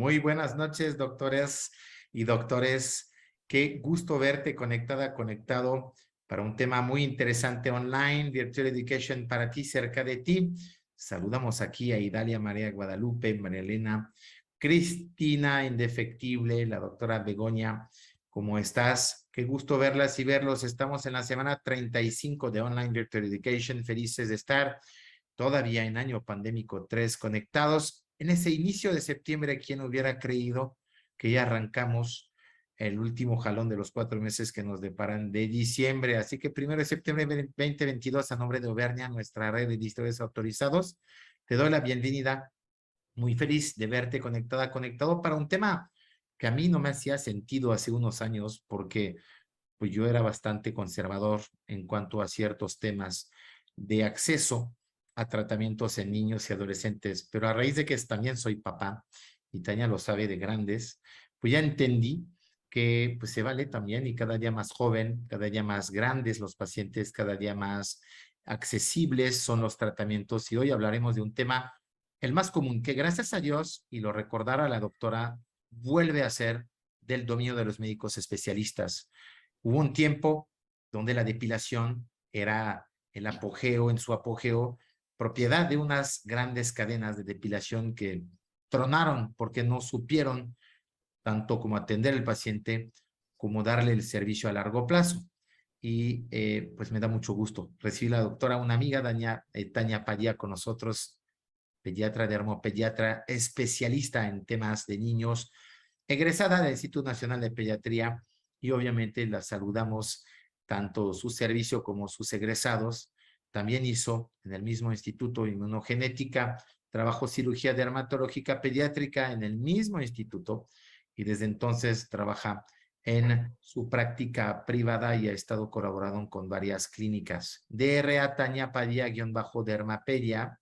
Muy buenas noches, doctores y doctores. Qué gusto verte conectada, conectado para un tema muy interesante online, Virtual Education para ti, cerca de ti. Saludamos aquí a Idalia María Guadalupe, María Elena, Cristina Indefectible, la doctora Begoña. ¿Cómo estás? Qué gusto verlas y verlos. Estamos en la semana 35 de Online Virtual Education. Felices de estar todavía en año pandémico 3 conectados. En ese inicio de septiembre, ¿quién hubiera creído que ya arrancamos el último jalón de los 4 meses que nos deparan de diciembre? Así que 1 de septiembre 2022, a nombre de Auvernia, nuestra red de distribuidores autorizados, te doy la bienvenida. Muy feliz de verte conectada, conectado para un tema que a mí no me hacía sentido hace unos años, porque pues yo era bastante conservador en cuanto a ciertos temas de acceso a tratamientos en niños y adolescentes, pero a raíz de que también soy papá, y Tania lo sabe de grandes, pues ya entendí que pues se vale también, y cada día más joven, cada día más grandes los pacientes, cada día más accesibles son los tratamientos, y hoy hablaremos de un tema, el más común, que gracias a Dios, y lo recordara la doctora, vuelve a ser del dominio de los médicos especialistas. Hubo un tiempo donde la depilación era el apogeo, en su apogeo, propiedad de unas grandes cadenas de depilación que tronaron porque no supieron tanto como atender al paciente como darle el servicio a largo plazo. Y pues me da mucho gusto recibir a la doctora, una amiga, Tania Padilla, con nosotros, pediatra, dermopediatra, especialista en temas de niños, egresada del Instituto Nacional de Pediatría, y obviamente la saludamos tanto su servicio como sus egresados. También hizo en el mismo instituto inmunogenética, trabajó cirugía dermatológica pediátrica en el mismo instituto, y desde entonces trabaja en su práctica privada y ha estado colaborando con varias clínicas. DRA Tania Padilla-Dermapedia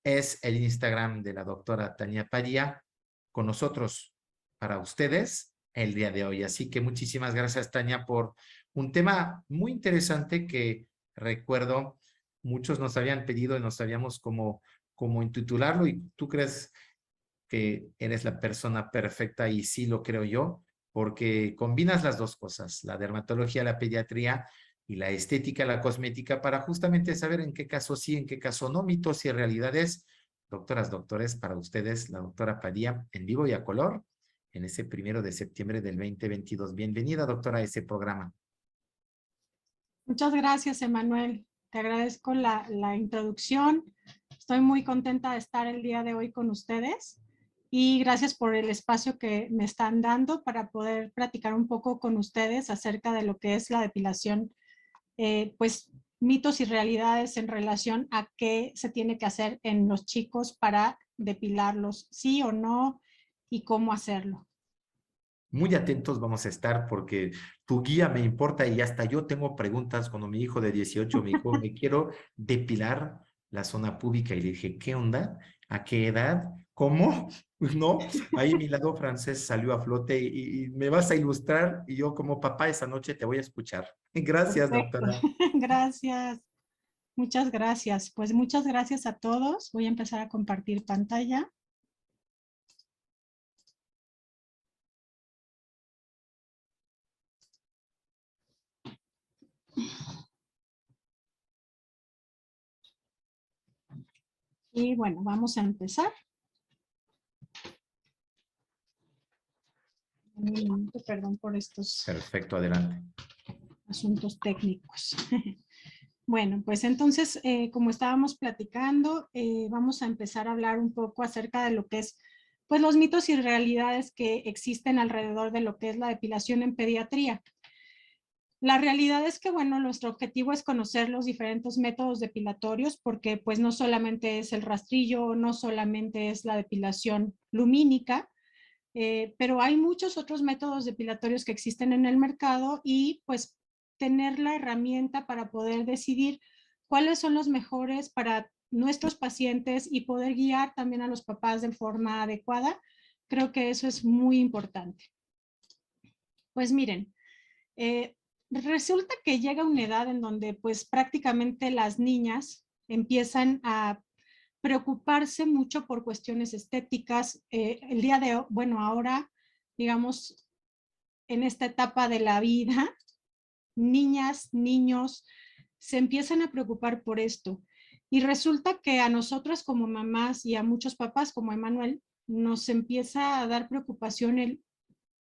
es el Instagram de la doctora Tania Padilla, con nosotros para ustedes el día de hoy. Así que muchísimas gracias, Tania, por un tema muy interesante que recuerdo muchos nos habían pedido y no sabíamos cómo intitularlo, y tú crees que eres la persona perfecta, y sí lo creo yo, porque combinas las dos cosas, la dermatología, la pediatría y la estética, la cosmética, para justamente saber en qué caso sí, en qué caso no, mitos y realidades. Doctoras, doctores, para ustedes, la doctora Padilla, en vivo y a color, en ese 1 de septiembre del 2022. Bienvenida, doctora, a ese programa. Muchas gracias, Emanuel. Te agradezco la introducción. Estoy muy contenta de estar el día de hoy con ustedes y gracias por el espacio que me están dando para poder platicar un poco con ustedes acerca de lo que es la depilación, pues mitos y realidades en relación a qué se tiene que hacer en los chicos para depilarlos, sí o no, y cómo hacerlo. Muy atentos vamos a estar, porque tu guía me importa, y hasta yo tengo preguntas. Cuando mi hijo de 18 me dijo, me quiero depilar la zona púbica, y le dije, ¿qué onda? ¿A qué edad? ¿Cómo? Pues no, ahí mi lado francés salió a flote, y me vas a ilustrar, y yo como papá esa noche te voy a escuchar. Gracias, Perfecto. doctora. Gracias. Muchas gracias. Pues muchas gracias a todos. Voy a empezar a compartir pantalla. Y bueno, vamos a empezar. Un momento, perdón por estos Perfecto, adelante. asuntos técnicos. Bueno, pues entonces, como estábamos platicando, vamos a empezar a hablar un poco acerca de lo que es, pues, los mitos y realidades que existen alrededor de lo que es la depilación en pediatría. La realidad es que, bueno, nuestro objetivo es conocer los diferentes métodos depilatorios, porque pues no solamente es el rastrillo, no solamente es la depilación lumínica, pero hay muchos otros métodos depilatorios que existen en el mercado, y pues tener la herramienta para poder decidir cuáles son los mejores para nuestros pacientes y poder guiar también a los papás de forma adecuada, creo que eso es muy importante. Pues miren, eh, resulta que llega una edad en donde pues prácticamente las niñas empiezan a preocuparse mucho por cuestiones estéticas. El día de hoy, bueno, ahora, digamos, en esta etapa de la vida, niñas, niños, se empiezan a preocupar por esto. Y resulta que a nosotras como mamás y a muchos papás como Emanuel, nos empieza a dar preocupación el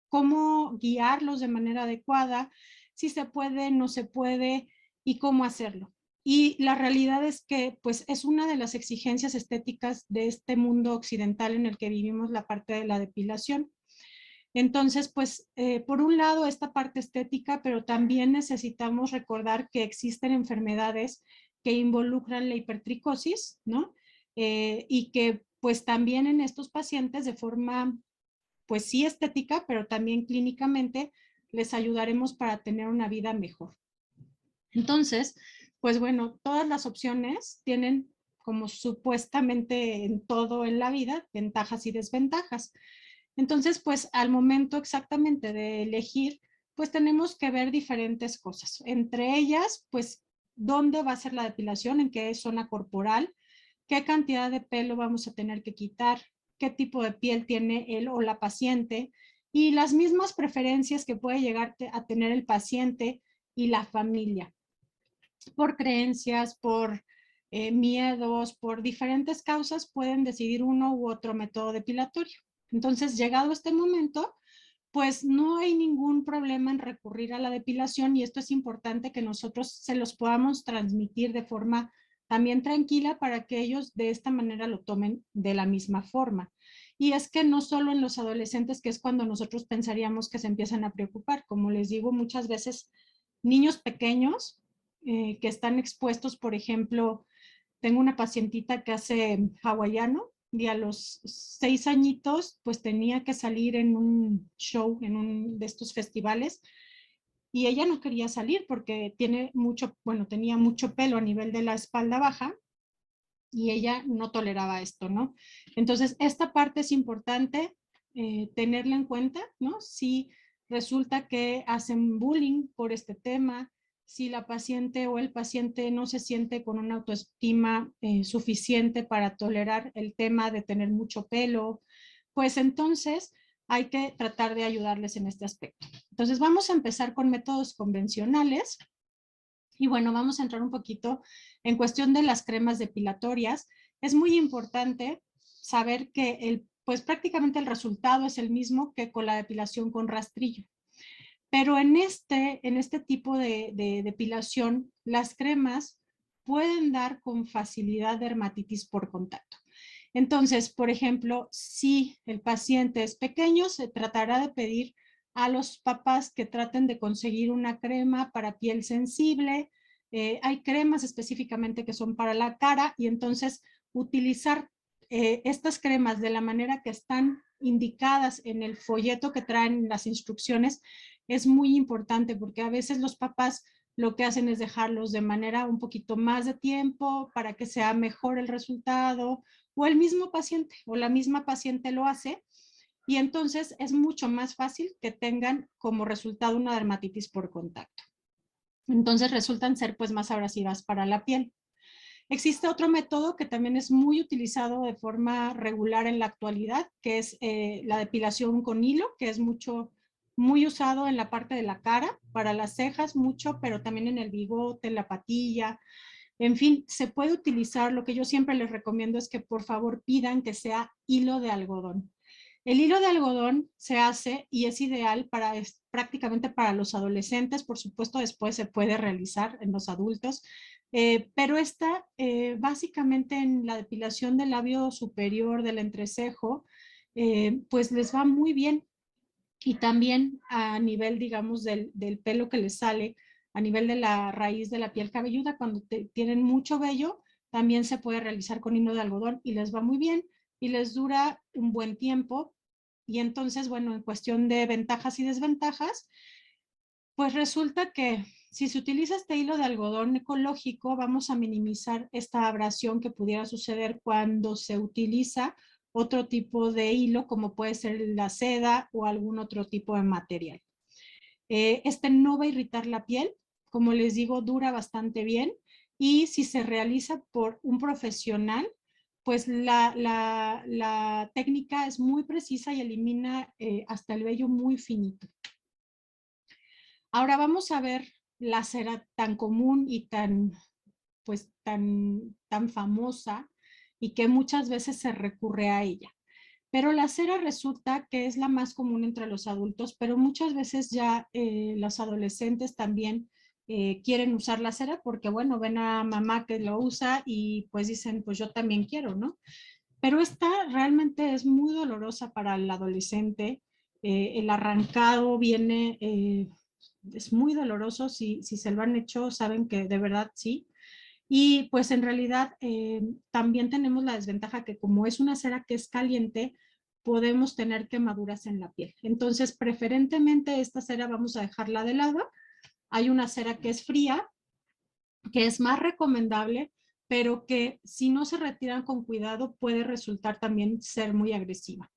cómo guiarlos de manera adecuada, si se puede, no se puede y cómo hacerlo. Y la realidad es que pues es una de las exigencias estéticas de este mundo occidental en el que vivimos, la parte de la depilación. Entonces, pues, por un lado, esta parte estética, pero también necesitamos recordar que existen enfermedades que involucran la hipertricosis, ¿no? Y que, pues, también en estos pacientes de forma, pues, sí estética, pero también clínicamente, les ayudaremos para tener una vida mejor. Entonces, pues, bueno, todas las opciones tienen, como supuestamente en todo en la vida, ventajas y desventajas. Entonces, pues al momento exactamente de elegir, pues tenemos que ver diferentes cosas. Entre ellas, pues, ¿dónde va a ser la depilación? ¿En qué zona corporal? ¿Qué cantidad de pelo vamos a tener que quitar? ¿Qué tipo de piel tiene él o la paciente? Y las mismas preferencias que puede llegar a tener el paciente y la familia, por creencias, por miedos, por diferentes causas, pueden decidir uno u otro método depilatorio. Entonces, llegado este momento, pues no hay ningún problema en recurrir a la depilación y esto es importante que nosotros se los podamos transmitir de forma también tranquila para que ellos de esta manera lo tomen de la misma forma. Y es que no solo en los adolescentes, que es cuando nosotros pensaríamos que se empiezan a preocupar, como les digo muchas veces, niños pequeños que están expuestos, por ejemplo, tengo una pacientita que hace hawaiano y a los 6 añitos pues tenía que salir en un show, en un de estos festivales y ella no quería salir porque tiene mucho, bueno, tenía mucho pelo a nivel de la espalda baja y ella no toleraba esto, ¿no? Entonces, esta parte es importante tenerla en cuenta, ¿no? Si resulta que hacen bullying por este tema, si la paciente o el paciente no se siente con una autoestima suficiente para tolerar el tema de tener mucho pelo, pues entonces hay que tratar de ayudarles en este aspecto. Entonces, vamos a empezar con métodos convencionales. Y bueno, vamos a entrar un poquito en cuestión de las cremas depilatorias. Es muy importante saber que pues prácticamente el resultado es el mismo que con la depilación con rastrillo. Pero en este tipo de depilación, las cremas pueden dar con facilidad dermatitis por contacto. Entonces, por ejemplo, si el paciente es pequeño, se tratará de pedir a los papás que traten de conseguir una crema para piel sensible. Hay cremas específicamente que son para la cara y entonces utilizar estas cremas de la manera que están indicadas en el folleto que traen las instrucciones es muy importante porque a veces los papás lo que hacen es dejarlos de manera un poquito más de tiempo para que sea mejor el resultado o el mismo paciente o la misma paciente lo hace y entonces es mucho más fácil que tengan como resultado una dermatitis por contacto. Entonces resultan ser pues más abrasivas para la piel. Existe otro método que también es muy utilizado de forma regular en la actualidad, que es la depilación con hilo, que es muy usado en la parte de la cara, para las cejas mucho, pero también en el bigote, en la patilla. En fin, se puede utilizar. Lo que yo siempre les recomiendo es que por favor pidan que sea hilo de algodón. El hilo de algodón se hace y es ideal prácticamente para los adolescentes, por supuesto después se puede realizar en los adultos, pero esta básicamente en la depilación del labio superior del entrecejo, pues les va muy bien y también a nivel, digamos, del pelo que les sale, a nivel de la raíz de la piel cabelluda, cuando tienen mucho vello, también se puede realizar con hilo de algodón y les va muy bien y les dura un buen tiempo. Y entonces, bueno, en cuestión de ventajas y desventajas, pues resulta que si se utiliza este hilo de algodón ecológico, vamos a minimizar esta abrasión que pudiera suceder cuando se utiliza otro tipo de hilo, como puede ser la seda o algún otro tipo de material. Este no va a irritar la piel, como les digo, dura bastante bien y si se realiza por un profesional, pues la técnica es muy precisa y elimina hasta el vello muy finito. Ahora vamos a ver la cera tan común y pues tan famosa y que muchas veces se recurre a ella. Pero la cera resulta que es la más común entre los adultos, pero muchas veces ya los adolescentes también quieren usar la cera porque, bueno, ven a mamá que lo usa y pues dicen, pues yo también quiero, ¿no? Pero esta realmente es muy dolorosa para el adolescente. El arrancado viene, es muy doloroso. Si se lo han hecho, saben que de verdad sí. Y pues en realidad también tenemos la desventaja que como es una cera que es caliente, podemos tener quemaduras en la piel. Entonces, preferentemente esta cera vamos a dejarla de lado. Hay una cera que es fría, que es más recomendable, pero que si no se retiran con cuidado puede resultar también ser muy agresiva.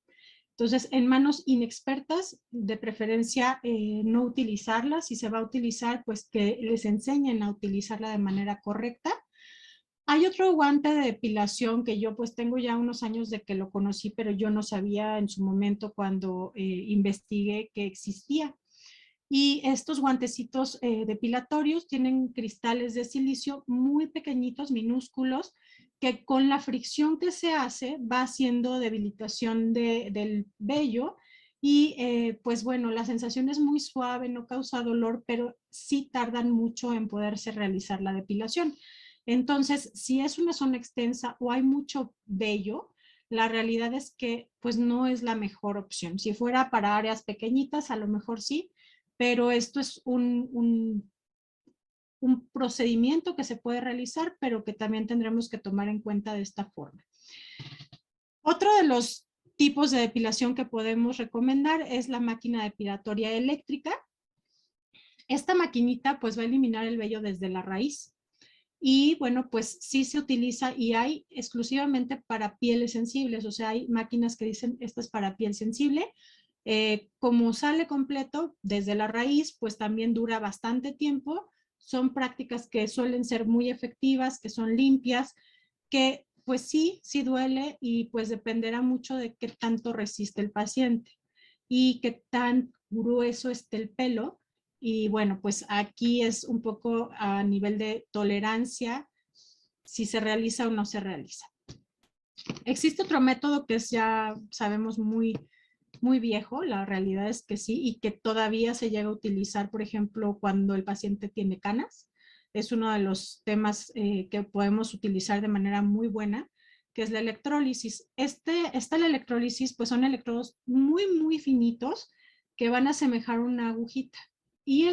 Entonces, en manos inexpertas, de preferencia no utilizarla. Si se va a utilizar, pues que les enseñen a utilizarla de manera correcta. Hay otro guante de depilación que yo pues tengo ya unos años de que lo conocí, pero yo no sabía en su momento cuando investigué que existía. Y estos guantecitos depilatorios tienen cristales de silicio muy pequeñitos, minúsculos, que con la fricción que se hace va haciendo debilitación del vello. Y pues bueno, la sensación es muy suave, no causa dolor, pero sí tardan mucho en poderse realizar la depilación. Entonces, si es una zona extensa o hay mucho vello, la realidad es que pues no es la mejor opción. Si fuera para áreas pequeñitas, a lo mejor sí, pero esto es un procedimiento que se puede realizar, pero que también tendremos que tomar en cuenta de esta forma. Otro de los tipos de depilación que podemos recomendar es la máquina depilatoria eléctrica. Esta maquinita pues va a eliminar el vello desde la raíz. Y bueno, pues sí se utiliza y hay exclusivamente para pieles sensibles, o sea, hay máquinas que dicen esta es para piel sensible. Como sale completo desde la raíz, pues también dura bastante tiempo. Son prácticas que suelen ser muy efectivas, que son limpias, que pues sí duele y pues dependerá mucho de qué tanto resiste el paciente y qué tan grueso esté el pelo. Y bueno, pues aquí es un poco a nivel de tolerancia, si se realiza o no se realiza. Existe otro método que es ya sabemos muy viejo, la realidad es que sí, y que todavía se llega a utilizar, por ejemplo, cuando el paciente tiene canas. Es uno de los temas que podemos utilizar de manera muy buena, que es la electrólisis. La electrólisis, pues son electrodos muy finitos que van a asemejar una agujita. Y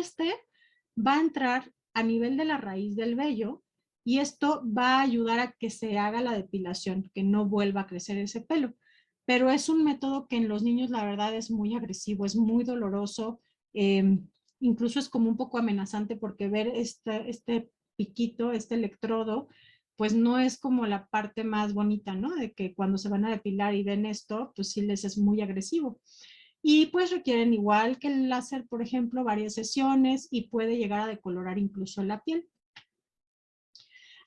va a entrar a nivel de la raíz del vello y esto va a ayudar a que se haga la depilación, que no vuelva a crecer ese pelo. Pero es un método que en los niños la verdad es muy agresivo, es muy doloroso, incluso es como un poco amenazante porque ver este piquito, este electrodo, pues no es como la parte más bonita, ¿no? De que cuando se van a depilar y ven esto, pues sí les es muy agresivo. Y pues requieren igual que el láser, por ejemplo, varias sesiones y puede llegar a decolorar incluso la piel.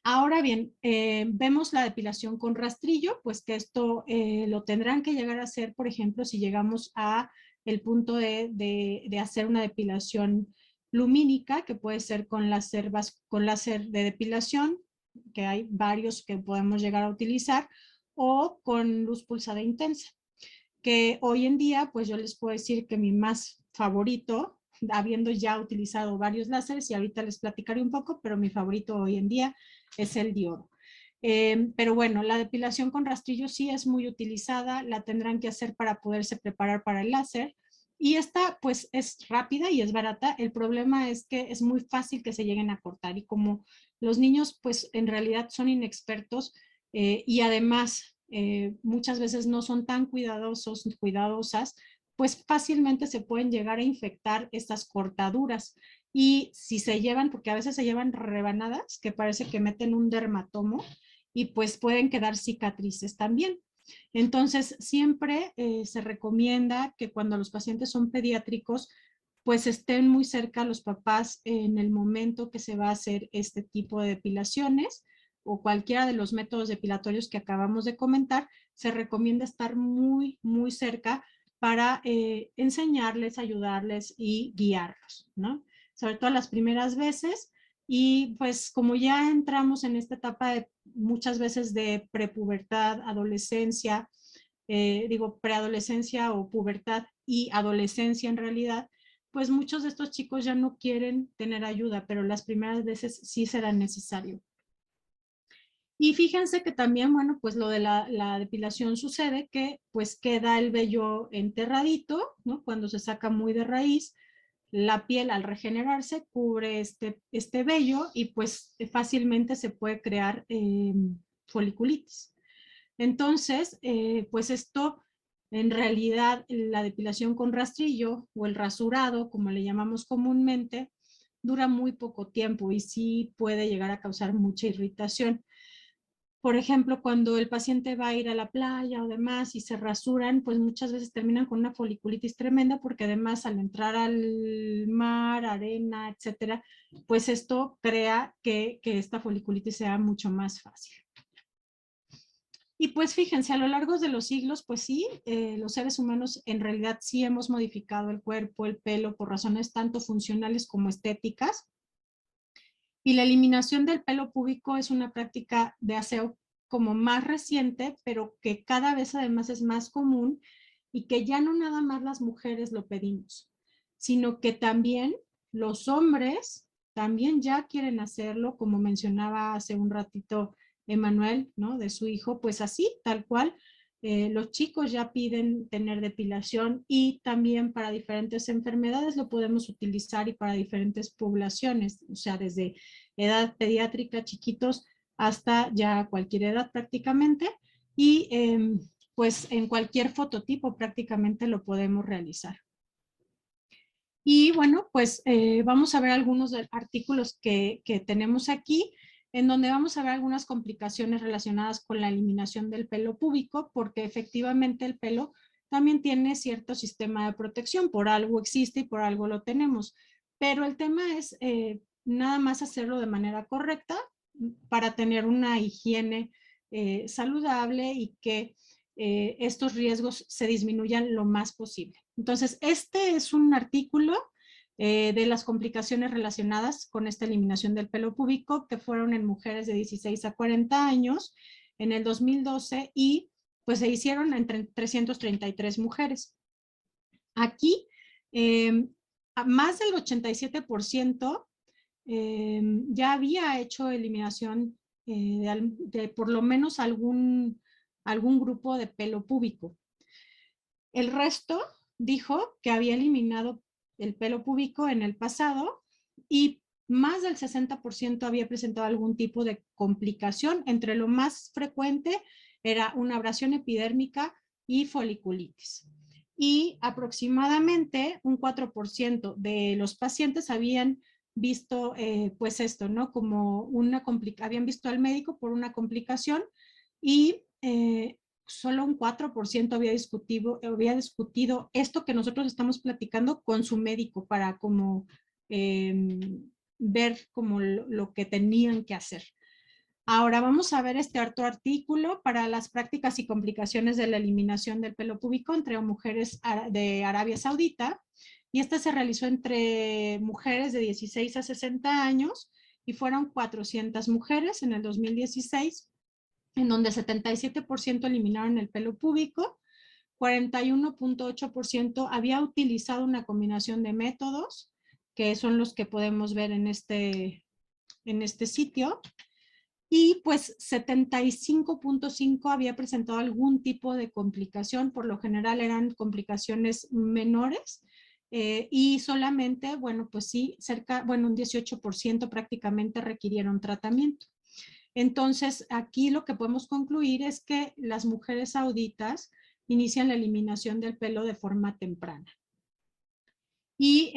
Ahora bien, vemos la depilación con rastrillo, pues que esto lo tendrán que llegar a hacer, por ejemplo, si llegamos a el punto de hacer una depilación lumínica, que puede ser con láser de depilación, que hay varios que podemos llegar a utilizar, o con luz pulsada intensa, que hoy en día, pues yo les puedo decir que mi más favorito, habiendo ya utilizado varios láseres, y ahorita les platicaré un poco, pero mi favorito hoy en día es el diodo. Pero bueno, la depilación con rastrillo sí es muy utilizada, la tendrán que hacer para poderse preparar para el láser. Y esta pues es rápida y es barata. El problema es que es muy fácil que se lleguen a cortar y como los niños pues en realidad son inexpertos y además muchas veces no son tan cuidadosas, pues fácilmente se pueden llegar a infectar estas cortaduras. Y si se llevan, porque a veces se llevan rebanadas, que parece que meten un dermatomo y pues pueden quedar cicatrices también. Entonces, siempre se recomienda que cuando los pacientes son pediátricos, pues estén muy cerca los papás en el momento que se va a hacer este tipo de depilaciones o cualquiera de los métodos depilatorios que acabamos de comentar, se recomienda estar muy, muy cerca para enseñarles, ayudarles y guiarlos, ¿no? Sobre todo las primeras veces. Y pues como ya entramos en esta etapa de muchas veces de prepubertad, adolescencia, preadolescencia o pubertad y adolescencia en realidad, pues muchos de estos chicos ya no quieren tener ayuda, pero las primeras veces sí será necesario. Y fíjense que también, bueno, pues lo de la depilación sucede que pues queda el vello enterradito, ¿no? Cuando se saca muy de raíz, la piel al regenerarse cubre este vello y pues fácilmente se puede crear foliculitis. Entonces, pues esto en realidad la depilación con rastrillo o el rasurado, como le llamamos comúnmente, dura muy poco tiempo y sí puede llegar a causar mucha irritación. Por ejemplo, cuando el paciente va a ir a la playa o demás y se rasuran, pues muchas veces terminan con una foliculitis tremenda porque además al entrar al mar, arena, etcétera, pues esto crea que esta foliculitis sea mucho más fácil. Y pues fíjense, a lo largo de los siglos, pues sí, los seres humanos en realidad sí hemos modificado el cuerpo, el pelo, por razones tanto funcionales como estéticas. Y la eliminación del pelo púbico es una práctica de aseo como más reciente, pero que cada vez además es más común y que ya no nada más las mujeres lo pedimos, sino que también los hombres también ya quieren hacerlo, como mencionaba hace un ratito Emanuel, ¿no? De su hijo, pues así, tal cual. Los chicos ya piden tener depilación y también para diferentes enfermedades lo podemos utilizar y para diferentes poblaciones, o sea, desde edad pediátrica, chiquitos, hasta ya cualquier edad prácticamente. Y pues en cualquier fototipo prácticamente lo podemos realizar. Y bueno, pues vamos a ver algunos artículos que tenemos aquí, en donde vamos a ver algunas complicaciones relacionadas con la eliminación del pelo púbico, porque efectivamente el pelo también tiene cierto sistema de protección, por algo existe y por algo lo tenemos. Pero el tema es nada más hacerlo de manera correcta para tener una higiene saludable y que estos riesgos se disminuyan lo más posible. Entonces, este es un artículo de las complicaciones relacionadas con esta eliminación del pelo púbico que fueron en mujeres de 16 a 40 años en el 2012 y pues se hicieron entre 333 mujeres. Aquí, más del 87% ya había hecho eliminación de por lo menos algún grupo de pelo púbico. El resto dijo que había eliminado el pelo púbico en el pasado y más del 60% había presentado algún tipo de complicación. Entre lo más frecuente era una abrasión epidérmica y foliculitis. Y aproximadamente un 4% de los pacientes habían visto pues esto, ¿no? Como habían visto al médico por una complicación y solo un 4% había discutido esto que nosotros estamos platicando con su médico para como ver como lo que tenían que hacer. Ahora vamos a ver este otro artículo para las prácticas y complicaciones de la eliminación del pelo púbico entre mujeres de Arabia Saudita. Y este se realizó entre mujeres de 16 a 60 años y fueron 400 mujeres en el 2016, en donde 77% eliminaron el pelo púbico, 41.8% había utilizado una combinación de métodos, que son los que podemos ver en este sitio, y pues 75.5 había presentado algún tipo de complicación, por lo general eran complicaciones menores, y solamente, bueno, pues sí, un 18% prácticamente requirieron tratamiento. Entonces, aquí lo que podemos concluir es que las mujeres sauditas inician la eliminación del pelo de forma temprana. Y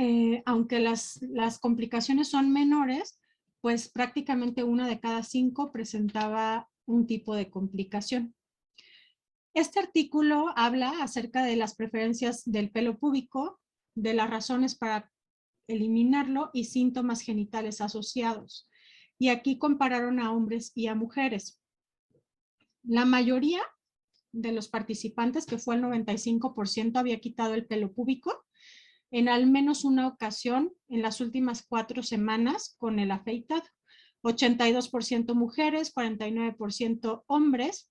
aunque las complicaciones son menores, pues prácticamente 1 de cada 5 presentaba un tipo de complicación. Este artículo habla acerca de las preferencias del pelo púbico, de las razones para eliminarlo y síntomas genitales asociados. y aquí compararon a hombres y a mujeres. La mayoría de los participantes, que fue el 95%, había quitado el pelo púbico en al menos una ocasión en las últimas 4 semanas con el afeitado. 82% mujeres, 49% hombres.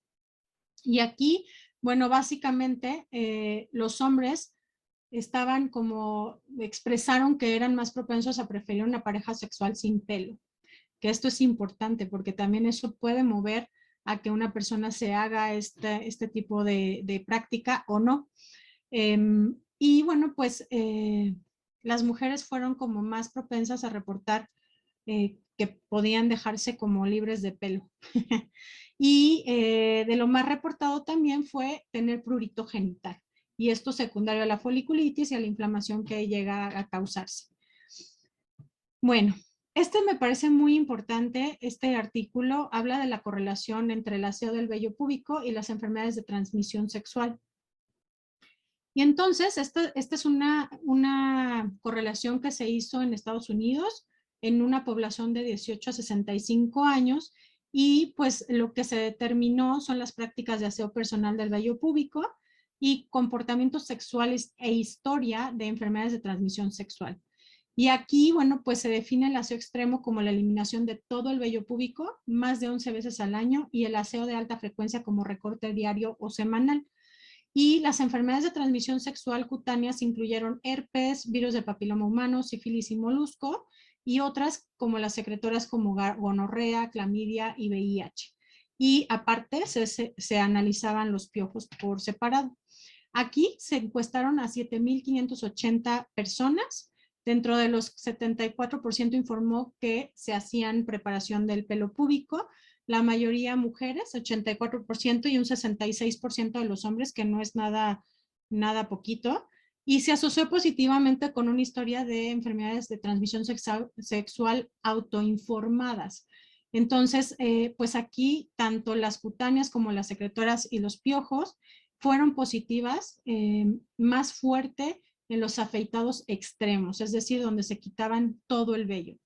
Y aquí, bueno, básicamente los hombres estaban como, expresaron que eran más propensos a preferir una pareja sexual sin pelo. Que esto es importante porque también eso puede mover a que una persona se haga este tipo de práctica o no. Y bueno, pues las mujeres fueron como más propensas a reportar que podían dejarse como libres de pelo. Y de lo más reportado también fue tener prurito genital. Y esto secundario a la foliculitis y a la inflamación que llega a causarse. Bueno, este me parece muy importante. Este artículo habla de la correlación entre el aseo del vello púbico y las enfermedades de transmisión sexual. Y entonces, esta es una correlación que se hizo en Estados Unidos en una población de 18 a 65 años y pues lo que se determinó son las prácticas de aseo personal del vello púbico y comportamientos sexuales e historia de enfermedades de transmisión sexual. Y aquí, bueno, pues se define el aseo extremo como la eliminación de todo el vello púbico más de 11 veces al año y el aseo de alta frecuencia como recorte diario o semanal. Y las enfermedades de transmisión sexual cutáneas incluyeron herpes, virus de papiloma humano, sífilis y molusco, y otras como las secretoras como gonorrea, clamidia y VIH. Y aparte se analizaban los piojos por separado. Aquí se encuestaron a 7,580 personas. Dentro de los 74% informó que se hacían preparación del pelo púbico, la mayoría mujeres, 84%, y un 66% de los hombres, que no es nada poquito, y se asoció positivamente con una historia de enfermedades de transmisión sexual autoinformadas. Entonces, pues aquí tanto las cutáneas como las secretoras y los piojos fueron positivas, más fuerte en los afeitados extremos, es decir, donde se quitaban todo el vello.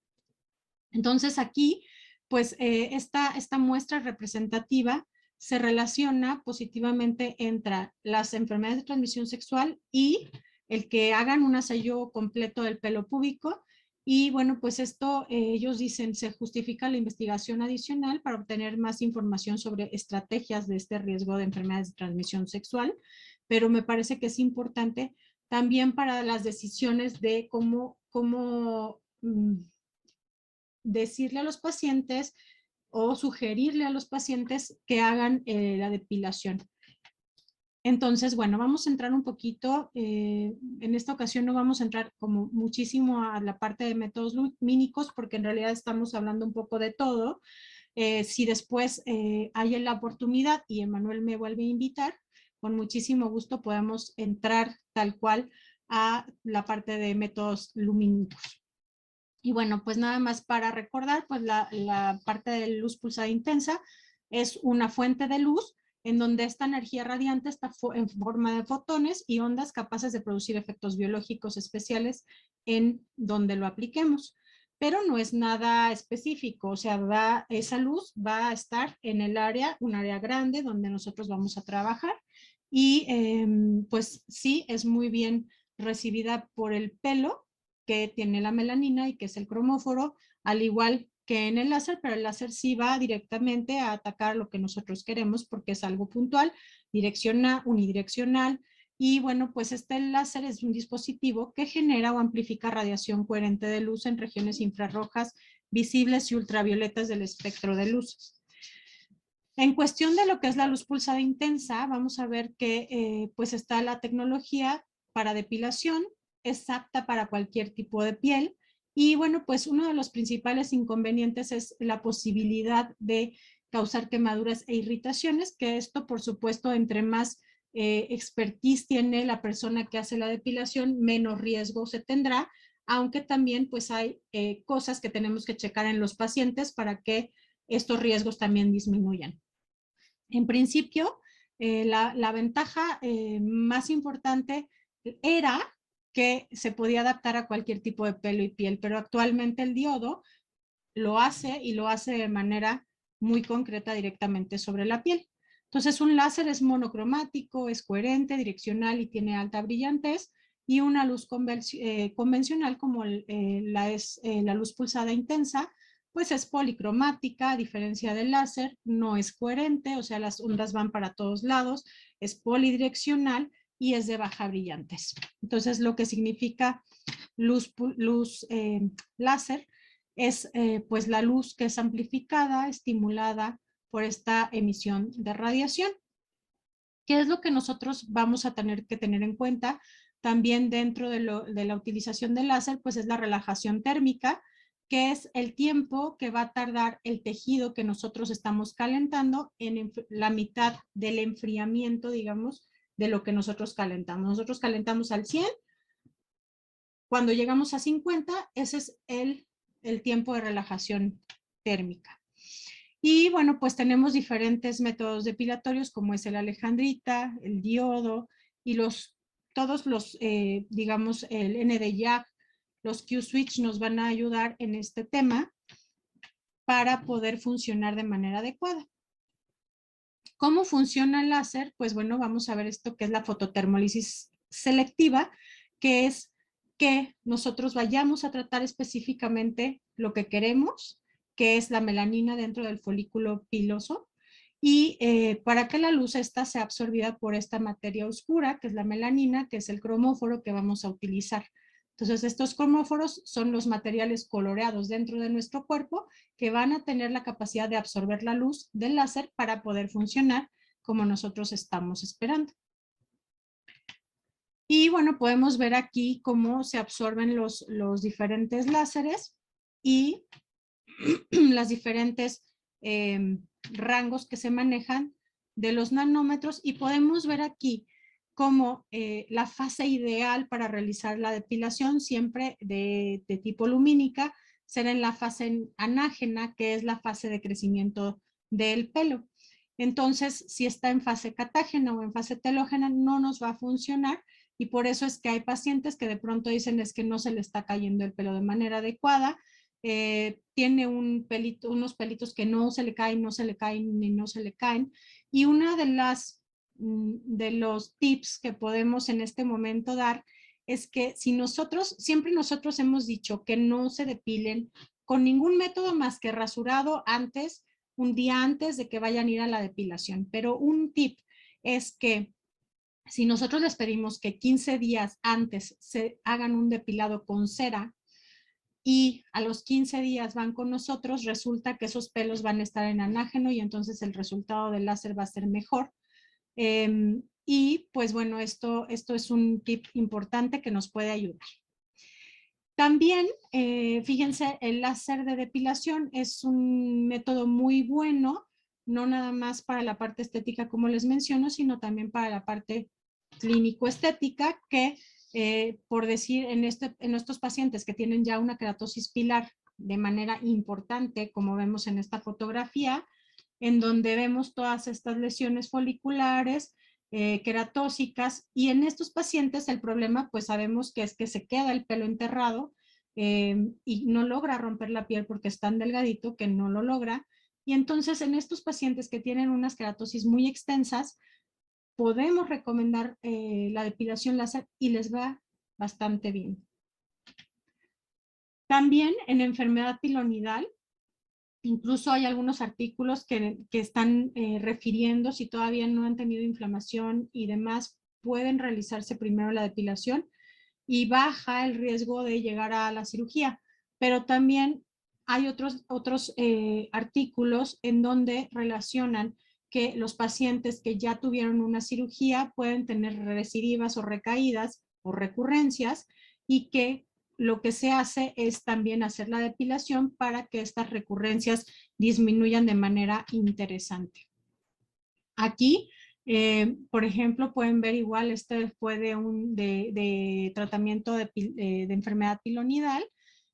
Entonces aquí, pues esta muestra representativa se relaciona positivamente entre las enfermedades de transmisión sexual y el que hagan un aseo completo del pelo púbico. Y bueno, pues esto ellos dicen se justifica la investigación adicional para obtener más información sobre estrategias de este riesgo de enfermedades de transmisión sexual, pero me parece que es importante también para las decisiones de cómo decirle a los pacientes o sugerirle a los pacientes que hagan la depilación. Entonces, bueno, vamos a entrar un poquito, en esta ocasión no vamos a entrar como muchísimo a la parte de métodos lumínicos porque en realidad estamos hablando un poco de todo. Si después hay la oportunidad y Emanuel me vuelve a invitar, con muchísimo gusto podemos entrar tal cual a la parte de métodos lumínicos. Y bueno, pues nada más para recordar, pues la parte de luz pulsada intensa es una fuente de luz en donde esta energía radiante está en forma de fotones y ondas capaces de producir efectos biológicos especiales en donde lo apliquemos. Pero no es nada específico, o sea, esa luz va a estar en el área, un área grande donde nosotros vamos a trabajar y pues sí, es muy bien recibida por el pelo, que tiene la melanina y que es el cromóforo, al igual que en el láser, pero el láser sí va directamente a atacar lo que nosotros queremos porque es algo puntual, direccional, unidireccional. Y bueno, pues este láser es un dispositivo que genera o amplifica radiación coherente de luz en regiones infrarrojas, visibles y ultravioletas del espectro de luz. En cuestión de lo que es la luz pulsada intensa, vamos a ver que pues está la tecnología para depilación, es apta para cualquier tipo de piel y bueno, pues uno de los principales inconvenientes es la posibilidad de causar quemaduras e irritaciones, que esto por supuesto entre más expertise tiene la persona que hace la depilación, menos riesgo se tendrá, aunque también pues hay cosas que tenemos que checar en los pacientes para que estos riesgos también disminuyan. En principio, la ventaja más importante era que se podía adaptar a cualquier tipo de pelo y piel, pero actualmente el diodo lo hace y lo hace de manera muy concreta directamente sobre la piel. Entonces un láser es monocromático, es coherente, direccional y tiene alta brillantez, y una luz convencional como la luz pulsada intensa, pues es policromática, a diferencia del láser, no es coherente, o sea, las ondas van para todos lados, es polidireccional y es de baja brillantez. Entonces, lo que significa luz láser es pues la luz que es amplificada, estimulada por esta emisión de radiación. ¿Qué es lo que nosotros vamos a tener que tener en cuenta? También dentro de la utilización del láser, pues es la relajación térmica, que es el tiempo que va a tardar el tejido que nosotros estamos calentando en la mitad del enfriamiento, digamos, de lo que nosotros calentamos. Nosotros calentamos al 100, cuando llegamos a 50, ese es el tiempo de relajación térmica. Y bueno, pues tenemos diferentes métodos depilatorios como es el alejandrita, el diodo y todos los, digamos, el ND-YAG, los Q-switch nos van a ayudar en este tema para poder funcionar de manera adecuada. ¿Cómo funciona el láser? Pues bueno, vamos a ver esto que es la fototermólisis selectiva, que es que nosotros vayamos a tratar específicamente lo que queremos, que es la melanina dentro del folículo piloso, y para que la luz esta sea absorbida por esta materia oscura, que es la melanina, que es el cromóforo que vamos a utilizar. Entonces, estos cromóforos son los materiales coloreados dentro de nuestro cuerpo que van a tener la capacidad de absorber la luz del láser para poder funcionar como nosotros estamos esperando. Y bueno, podemos ver aquí cómo se absorben los diferentes láseres y las diferentes rangos que se manejan de los nanómetros, y podemos ver aquí como la fase ideal para realizar la depilación siempre de tipo lumínica será en la fase anágena, que es la fase de crecimiento del pelo. Entonces, si está en fase catágena o en fase telógena, no nos va a funcionar, y por eso es que hay pacientes que de pronto dicen es que no se le está cayendo el pelo de manera adecuada, tiene unos pelitos que no se le caen, no se le caen ni no se le caen. Y una de los tips que podemos en este momento dar es que siempre nosotros hemos dicho que no se depilen con ningún método más que rasurado antes, un día antes de que vayan a ir a la depilación. Pero un tip es que si nosotros les pedimos que 15 días antes se hagan un depilado con cera, y a los 15 días van con nosotros, resulta que esos pelos van a estar en anágeno y entonces el resultado del láser va a ser mejor. Y pues bueno, esto es un tip importante que nos puede ayudar. También, fíjense, el láser de depilación es un método muy bueno, no nada más para la parte estética como les menciono, sino también para la parte clínico-estética, que por decir en estos pacientes que tienen ya una queratosis pilar de manera importante, como vemos en esta fotografía, en donde vemos todas estas lesiones foliculares, queratósicas, y en estos pacientes el problema pues sabemos que es que se queda el pelo enterrado y no logra romper la piel porque es tan delgadito que no lo logra. Y entonces en estos pacientes que tienen unas queratosis muy extensas, podemos recomendar la depilación láser y les va bastante bien. También en enfermedad pilonidal, incluso hay algunos artículos que están refiriendo si todavía no han tenido inflamación y demás, pueden realizarse primero la depilación y baja el riesgo de llegar a la cirugía. Pero también hay otros artículos en donde relacionan que los pacientes que ya tuvieron una cirugía pueden tener recidivas o recaídas o recurrencias, y que lo que se hace es también hacer la depilación para que estas recurrencias disminuyan de manera interesante. Aquí, por ejemplo, pueden ver igual, este fue de tratamiento de enfermedad pilonidal,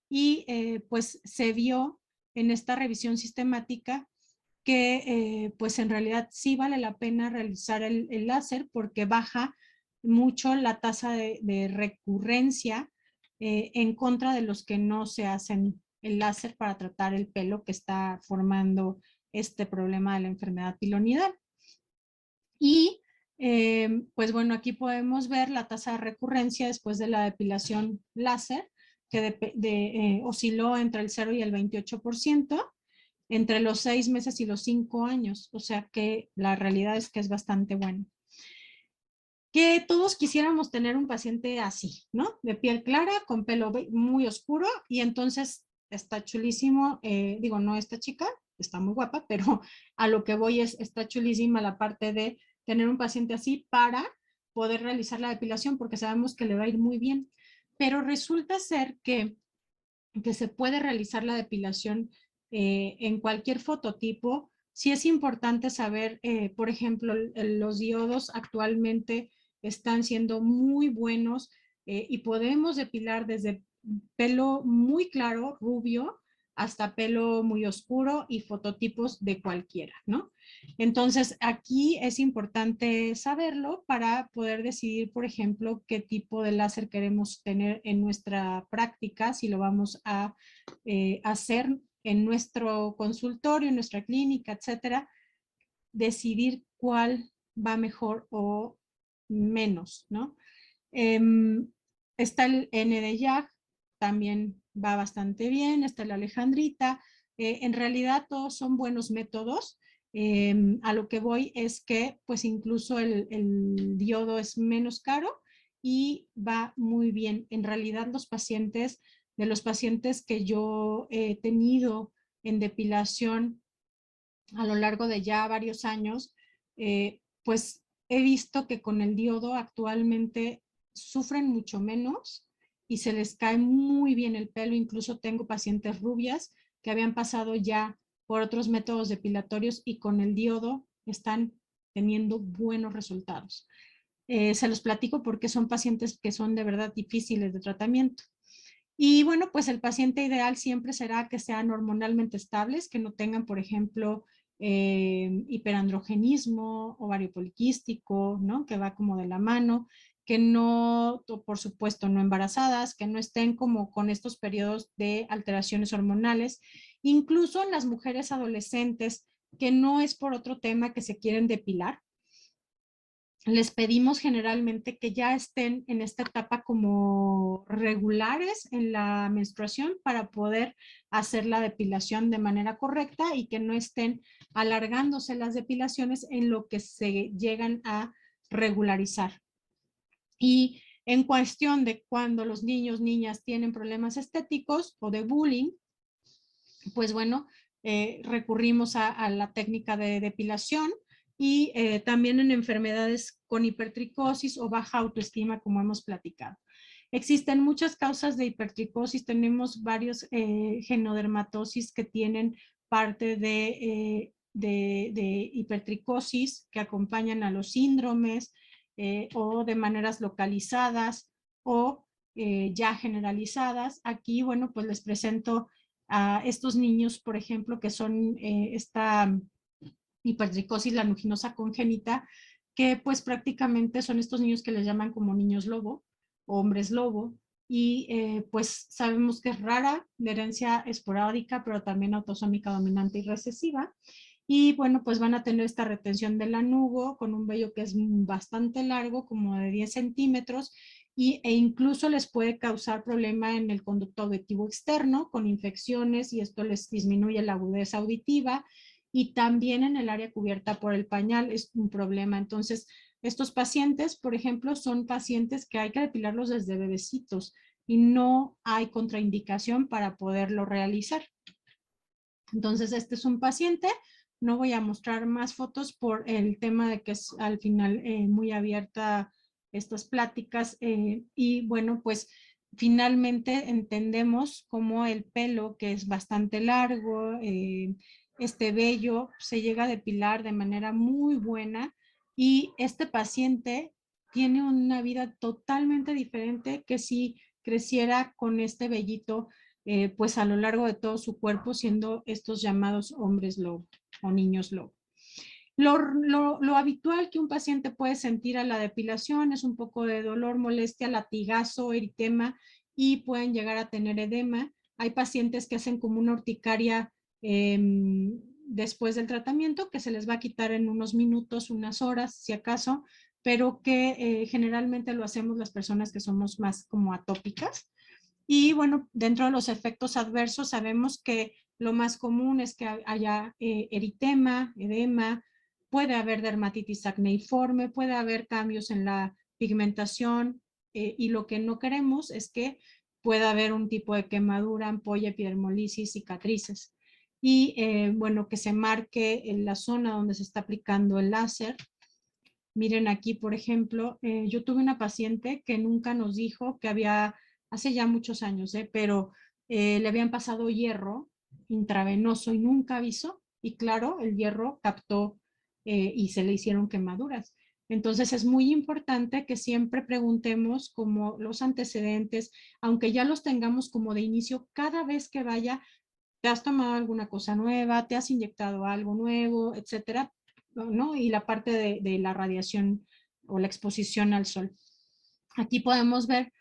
y pues se vio en esta revisión sistemática que pues en realidad sí vale la pena realizar el láser porque baja mucho la tasa de recurrencia en contra de los que no se hacen el láser para tratar el pelo que está formando este problema de la enfermedad pilonidal. Y pues bueno, aquí podemos ver la tasa de recurrencia después de la depilación láser, que osciló entre el 0 y el 28%, entre los 6 meses y los 5 años. O sea que la realidad es que es bastante bueno. Que todos quisiéramos tener un paciente así, ¿no? De piel clara, con pelo muy oscuro, y entonces está chulísimo, digo, no esta chica, está muy guapa, pero a lo que voy está chulísima la parte de tener un paciente así para poder realizar la depilación, porque sabemos que le va a ir muy bien. Pero resulta ser que se puede realizar la depilación en cualquier fototipo. Sí es importante saber, por ejemplo, los diodos actualmente están siendo muy buenos y podemos depilar desde pelo muy claro, rubio, hasta pelo muy oscuro y fototipos de cualquiera, ¿no? Entonces, aquí es importante saberlo para poder decidir, por ejemplo, qué tipo de láser queremos tener en nuestra práctica, si lo vamos a hacer en nuestro consultorio, en nuestra clínica, etcétera, decidir cuál va mejor o menos, ¿no? Está el N de YAG, también va bastante bien, está la Alejandrita. En realidad todos son buenos métodos. A lo que voy es que pues incluso el diodo es menos caro y va muy bien. En realidad de los pacientes que yo he tenido en depilación a lo largo de ya varios años, pues he visto que con el diodo actualmente sufren mucho menos y se les cae muy bien el pelo. Incluso tengo pacientes rubias que habían pasado ya por otros métodos depilatorios y con el diodo están teniendo buenos resultados. Se los platico porque son pacientes que son de verdad difíciles de tratamiento. Y bueno, pues el paciente ideal siempre será que sean hormonalmente estables, que no tengan, por ejemplo, hiperandrogenismo, ovario poliquístico, ¿no? Que va como de la mano, que no, por supuesto, no embarazadas, que no estén como con estos periodos de alteraciones hormonales, incluso en las mujeres adolescentes, que no es por otro tema que se quieren depilar. Les pedimos generalmente que ya estén en esta etapa como regulares en la menstruación para poder hacer la depilación de manera correcta y que no estén alargándose las depilaciones en lo que se llegan a regularizar. Y en cuestión de cuando los niños, niñas tienen problemas estéticos o de bullying, pues bueno, recurrimos a la técnica de depilación y también en enfermedades con hipertricosis o baja autoestima, como hemos platicado. Existen muchas causas de hipertricosis, tenemos varios genodermatosis que tienen parte de hipertricosis que acompañan a los síndromes o de maneras localizadas o ya generalizadas. Aquí, bueno, pues les presento a estos niños, por ejemplo, que son esta hipertricosis lanuginosa congénita, que pues prácticamente son estos niños que les llaman como niños lobo o hombres lobo, y pues sabemos que es rara, de herencia esporádica, pero también autosómica dominante y recesiva. Y bueno, pues van a tener esta retención del lanugo con un vello que es bastante largo, como de 10 centímetros, e incluso les puede causar problema en el conducto auditivo externo con infecciones y esto les disminuye la agudeza auditiva y también en el área cubierta por el pañal es un problema. Entonces, estos pacientes, por ejemplo, son pacientes que hay que depilarlos desde bebecitos y no hay contraindicación para poderlo realizar. Entonces, este es un paciente. No voy a mostrar más fotos por el tema de que es al final muy abierta estas pláticas y bueno, pues finalmente entendemos cómo el pelo, que es bastante largo, este vello se llega a depilar de manera muy buena y este paciente tiene una vida totalmente diferente que si creciera con este vellito pues a lo largo de todo su cuerpo, siendo estos llamados hombres lobo o niños lobo. Lo habitual que un paciente puede sentir a la depilación es un poco de dolor, molestia, latigazo, eritema y pueden llegar a tener edema. Hay pacientes que hacen como una urticaria después del tratamiento, que se les va a quitar en unos minutos, unas horas, si acaso, pero que generalmente lo hacemos las personas que somos más como atópicas. Y bueno, dentro de los efectos adversos sabemos que lo más común es que haya eritema, edema, puede haber dermatitis acneiforme, puede haber cambios en la pigmentación y lo que no queremos es que pueda haber un tipo de quemadura, ampolla, epidermolisis, cicatrices. Y bueno, que se marque en la zona donde se está aplicando el láser. Miren aquí, por ejemplo, yo tuve una paciente que nunca nos dijo que había, hace ya muchos años, pero le habían pasado hierro intravenoso y nunca avisó. Y claro, el hierro captó y se le hicieron quemaduras. Entonces es muy importante que siempre preguntemos como los antecedentes, aunque ya los tengamos como de inicio, cada vez que vaya, ¿te has tomado alguna cosa nueva? ¿Te has inyectado algo nuevo? Etcétera, ¿no? Y la parte de la radiación o la exposición al sol. Aquí podemos ver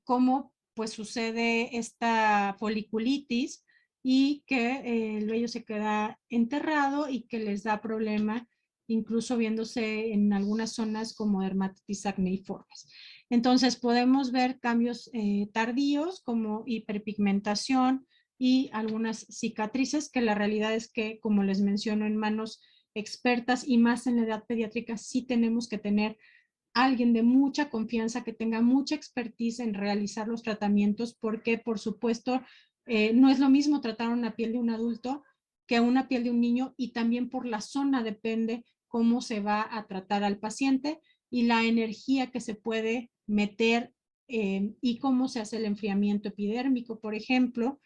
cómo pues sucede esta foliculitis y que el vello se queda enterrado y que les da problema, incluso viéndose en algunas zonas como dermatitis acneiformes. Entonces podemos ver cambios tardíos como hiperpigmentación y algunas cicatrices que la realidad es que, como les menciono, en manos expertas y más en la edad pediátrica sí tenemos que tener alguien de mucha confianza que tenga mucha expertise en realizar los tratamientos, porque por supuesto no es lo mismo tratar una piel de un adulto que una piel de un niño, y también por la zona depende cómo se va a tratar al paciente y la energía que se puede meter y cómo se hace el enfriamiento epidérmico, por ejemplo.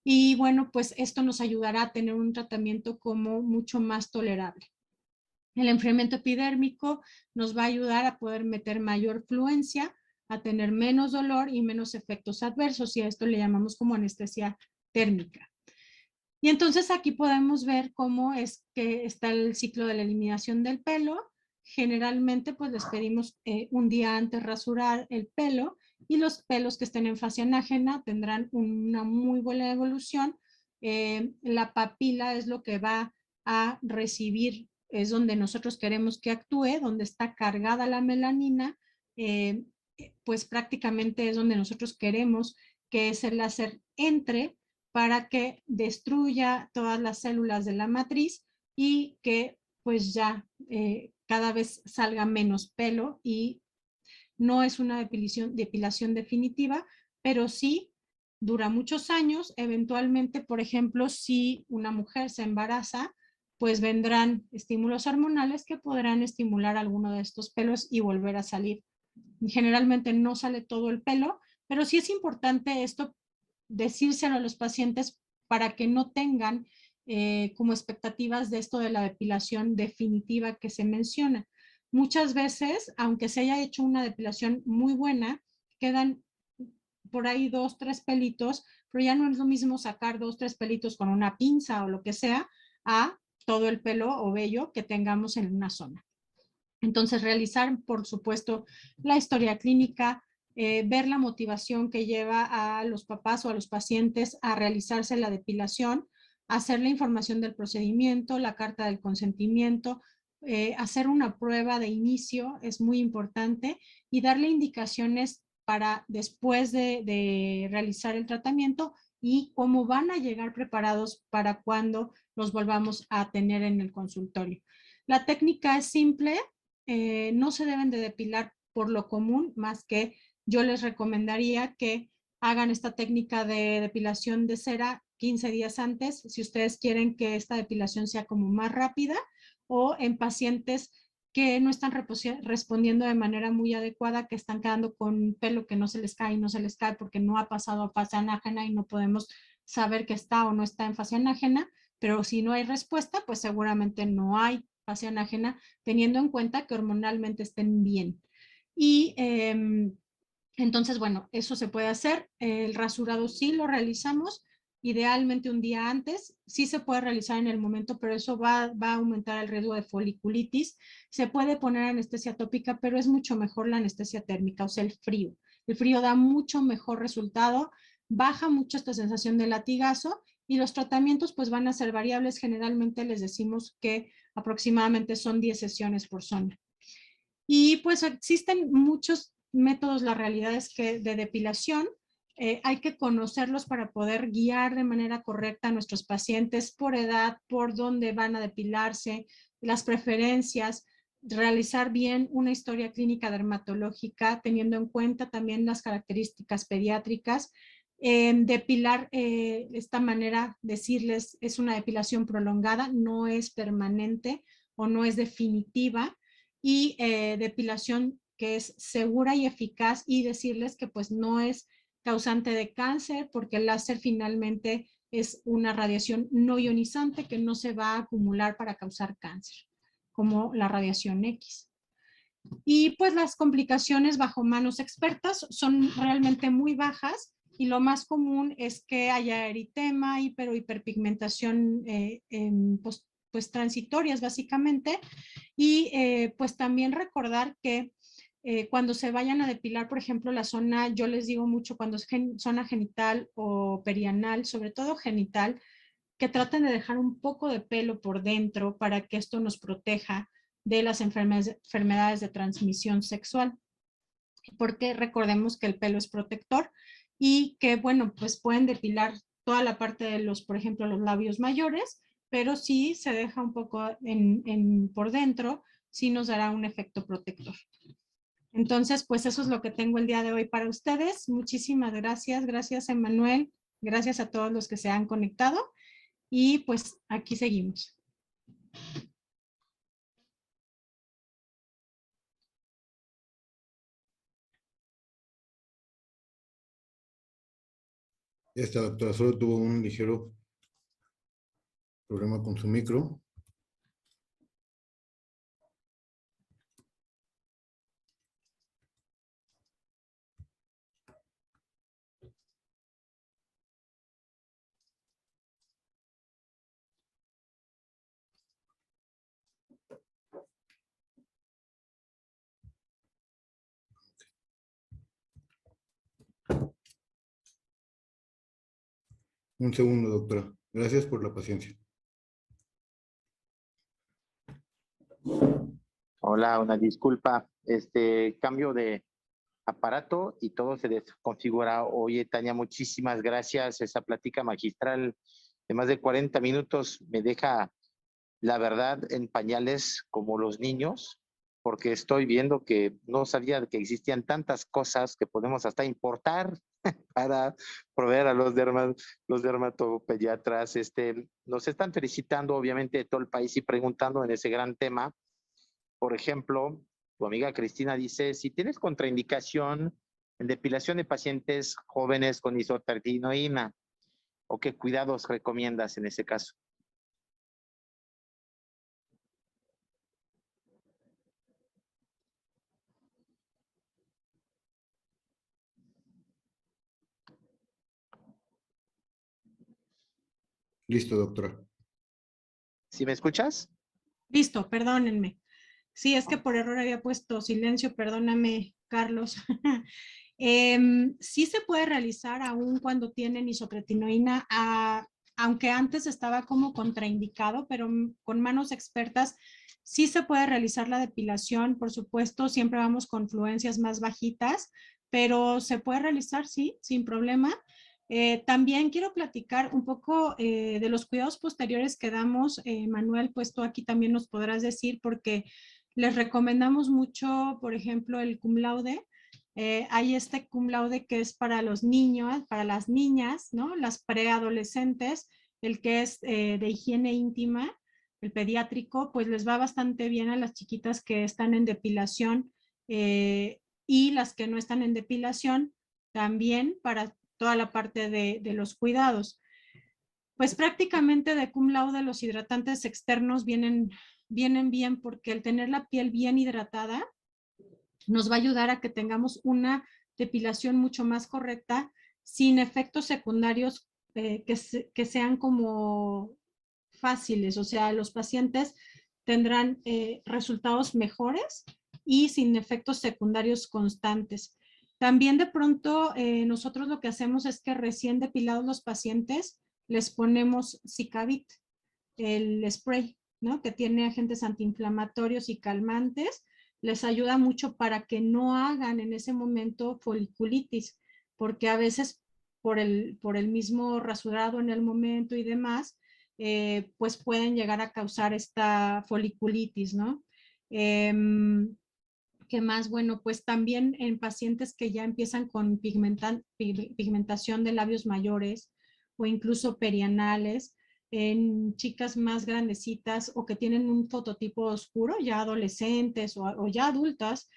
Y bueno, pues esto nos ayudará a tener un tratamiento como mucho más tolerable. El enfriamiento epidérmico nos va a ayudar a poder meter mayor fluencia, a tener menos dolor y menos efectos adversos, y a esto le llamamos como anestesia térmica. Y entonces aquí podemos ver cómo es que está el ciclo de la eliminación del pelo. Generalmente pues les pedimos un día antes rasurar el pelo, y los pelos que estén en fase anágena tendrán una muy buena evolución. La papila es lo que va a recibir, es donde nosotros queremos que actúe, donde está cargada la melanina, pues prácticamente es donde nosotros queremos que ese láser entre para que destruya todas las células de la matriz y que pues ya cada vez salga menos pelo. Y no es una depilación definitiva, pero sí dura muchos años. Eventualmente, por ejemplo, si una mujer se embaraza, pues vendrán estímulos hormonales que podrán estimular alguno de estos pelos y volver a salir. Generalmente no sale todo el pelo, pero sí es importante esto decírselo a los pacientes para que no tengan como expectativas de esto de la depilación definitiva que se menciona. Muchas veces, aunque se haya hecho una depilación muy buena, quedan por ahí 2, 3 pelitos, pero ya no es lo mismo sacar 2, 3 pelitos con una pinza o lo que sea, a todo el pelo o vello que tengamos en una zona. Entonces, realizar, por supuesto, la historia clínica, ver la motivación que lleva a los papás o a los pacientes a realizarse la depilación, hacer la información del procedimiento, la carta del consentimiento, hacer una prueba de inicio es muy importante, y darle indicaciones para después de realizar el tratamiento y cómo van a llegar preparados para cuando los volvamos a tener en el consultorio. La técnica es simple. No se deben de depilar por lo común, más que yo les recomendaría que hagan esta técnica de depilación de cera 15 días antes, si ustedes quieren que esta depilación sea como más rápida, o en pacientes que no están respondiendo de manera muy adecuada, que están quedando con pelo que no se les cae y no se les cae porque no ha pasado a fase anágena y no podemos saber que está o no está en fase anágena. Pero si no hay respuesta, pues seguramente no hay fase anágena, teniendo en cuenta que hormonalmente estén bien. Y entonces, bueno, eso se puede hacer. El rasurado sí lo realizamos, idealmente un día antes. Sí se puede realizar en el momento, pero eso va a aumentar el riesgo de foliculitis. Se puede poner anestesia tópica, pero es mucho mejor la anestesia térmica, o sea, el frío. El frío da mucho mejor resultado. baja mucho esta sensación de latigazo y los tratamientos pues van a ser variables. Generalmente les decimos que aproximadamente son 10 sesiones por zona. Y pues existen muchos métodos, la realidad es que de depilación, hay que conocerlos para poder guiar de manera correcta a nuestros pacientes por edad, por dónde van a depilarse, las preferencias, realizar bien una historia clínica dermatológica, teniendo en cuenta también las características pediátricas. Depilar, esta manera, decirles, es una depilación prolongada, no es permanente o no es definitiva, y depilación que es segura y eficaz, y decirles que pues no es causante de cáncer, porque el láser finalmente es una radiación no ionizante que no se va a acumular para causar cáncer, como la radiación X. Y pues las complicaciones bajo manos expertas son realmente muy bajas, y lo más común es que haya eritema, hiperpigmentación pues transitorias básicamente, y pues también recordar que cuando se vayan a depilar, por ejemplo, la zona, yo les digo mucho cuando es zona genital o perianal, sobre todo genital, que traten de dejar un poco de pelo por dentro para que esto nos proteja de las enfermedades de transmisión sexual, porque recordemos que el pelo es protector y que, bueno, pues pueden depilar toda la parte de los, por ejemplo, los labios mayores, pero si se deja un poco por dentro, sí nos dará un efecto protector. Entonces, pues eso es lo que tengo el día de hoy para ustedes. Muchísimas gracias. Gracias, Emanuel. Gracias a todos los que se han conectado. Y pues aquí seguimos. Esta doctora solo tuvo un ligero problema con su micro. Un segundo, doctora. Gracias por la paciencia. Hola, una disculpa. Cambio de aparato y todo se desconfigura. Oye, Tania, muchísimas gracias. Esa plática magistral de más de 40 minutos me deja, la verdad, en pañales como los niños, porque estoy viendo que no sabía que existían tantas cosas que podemos hasta importar para proveer a los dermatopediatras. Nos están felicitando, obviamente, de todo el país y preguntando en ese gran tema. Por ejemplo, tu amiga Cristina dice, si tienes contraindicación en depilación de pacientes jóvenes con isotretinoína, ¿o qué cuidados recomiendas en ese caso? Listo, doctora. ¿Sí me escuchas? Listo, perdónenme. Sí, es que por error había puesto silencio, perdóname, Carlos. Sí se puede realizar aún cuando tienen isotretinoína, aunque antes estaba como contraindicado, pero con manos expertas sí se puede realizar la depilación. Por supuesto, siempre vamos con fluencias más bajitas, pero se puede realizar, sí, sin problema. También quiero platicar un poco de los cuidados posteriores que damos. Manuel, pues tú aquí también nos podrás decir, porque les recomendamos mucho, por ejemplo, el cum laude. Hay este cum laude que es para los niños, para las niñas, ¿no? Las preadolescentes, el que es de higiene íntima, el pediátrico, pues les va bastante bien a las chiquitas que están en depilación, y las que no están en depilación también, para toda la parte de los cuidados. Pues prácticamente de cum laude los hidratantes externos vienen bien, porque el tener la piel bien hidratada nos va a ayudar a que tengamos una depilación mucho más correcta, sin efectos secundarios que sean como fáciles. O sea, los pacientes tendrán resultados mejores y sin efectos secundarios constantes. También de pronto nosotros lo que hacemos es que recién depilados los pacientes les ponemos Cicavit, el spray, ¿no? Que tiene agentes antiinflamatorios y calmantes. Les ayuda mucho para que no hagan en ese momento foliculitis, porque a veces por el mismo rasurado en el momento y demás, pues pueden llegar a causar esta foliculitis, ¿no? ¿Qué más? Bueno, pues también en pacientes que ya empiezan con pigmentación de labios mayores o incluso perianales, en chicas más grandecitas o que tienen un fototipo oscuro, ya adolescentes o ya adultas,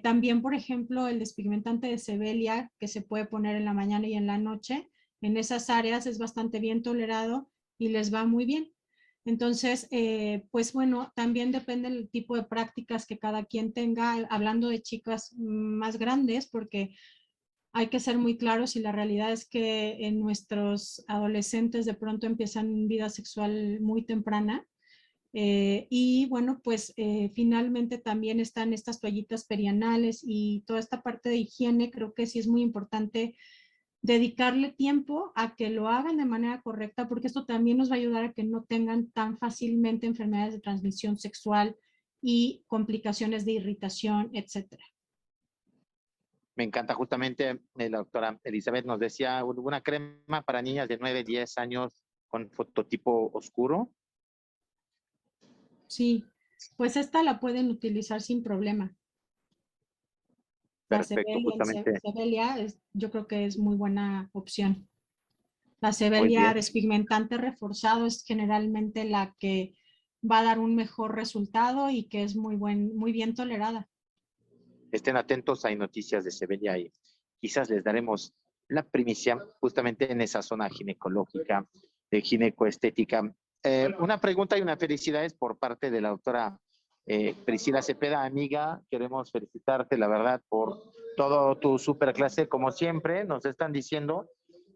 también, por ejemplo, el despigmentante de Sebelia que se puede poner en la mañana y en la noche, en esas áreas es bastante bien tolerado y les va muy bien. Entonces, pues bueno, también depende del tipo de prácticas que cada quien tenga, hablando de chicas más grandes, porque hay que ser muy claros y la realidad es que en nuestros adolescentes de pronto empiezan vida sexual muy temprana. Y bueno, pues finalmente también están estas toallitas perianales y toda esta parte de higiene. Creo que sí es muy importante dedicarle tiempo a que lo hagan de manera correcta, porque esto también nos va a ayudar a que no tengan tan fácilmente enfermedades de transmisión sexual y complicaciones de irritación, etcétera. Me encanta justamente, la doctora Elizabeth nos decía, una crema para niñas de 9, 10 años con fototipo oscuro. Sí, pues esta la pueden utilizar sin problema. La Perfecto, justamente. Sebelia yo creo que es muy buena opción. La Muy Sebelia bien. despigmentante reforzado es generalmente la que va a dar un mejor resultado y que es muy bien tolerada. Estén atentos, hay noticias de Sebelia y quizás les daremos la primicia justamente en esa zona ginecológica, de ginecoestética. Una pregunta y una felicidades por parte de la doctora Priscila Cepeda, amiga. Queremos felicitarte, la verdad, por todo tu superclase, como siempre. Nos están diciendo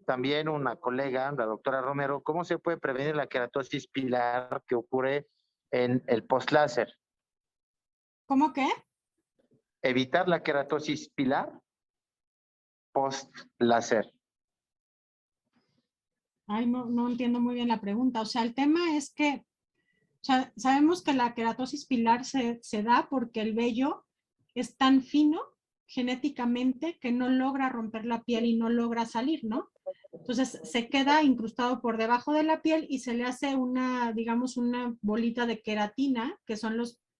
también una colega, la doctora Romero, ¿cómo se puede prevenir la queratosis pilar que ocurre en el postláser? ¿Cómo qué? Evitar la queratosis pilar post-láser. Ay, no entiendo muy bien la pregunta. O sea, el tema es que sabemos que la queratosis pilar se da porque el vello es tan fino genéticamente que no logra romper la piel y no logra salir, ¿no? Entonces se queda incrustado por debajo de la piel y se le hace una, digamos, una bolita de queratina, que son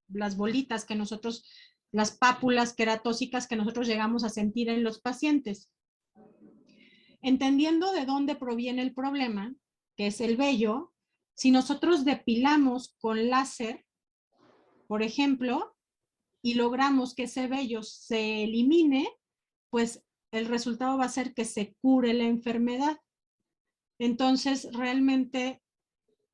las bolitas que nosotros, las pápulas queratósicas que nosotros llegamos a sentir en los pacientes. Entendiendo de dónde proviene el problema, que es el vello, si nosotros depilamos con láser, por ejemplo, y logramos que ese vello se elimine, pues el resultado va a ser que se cure la enfermedad. Entonces, realmente,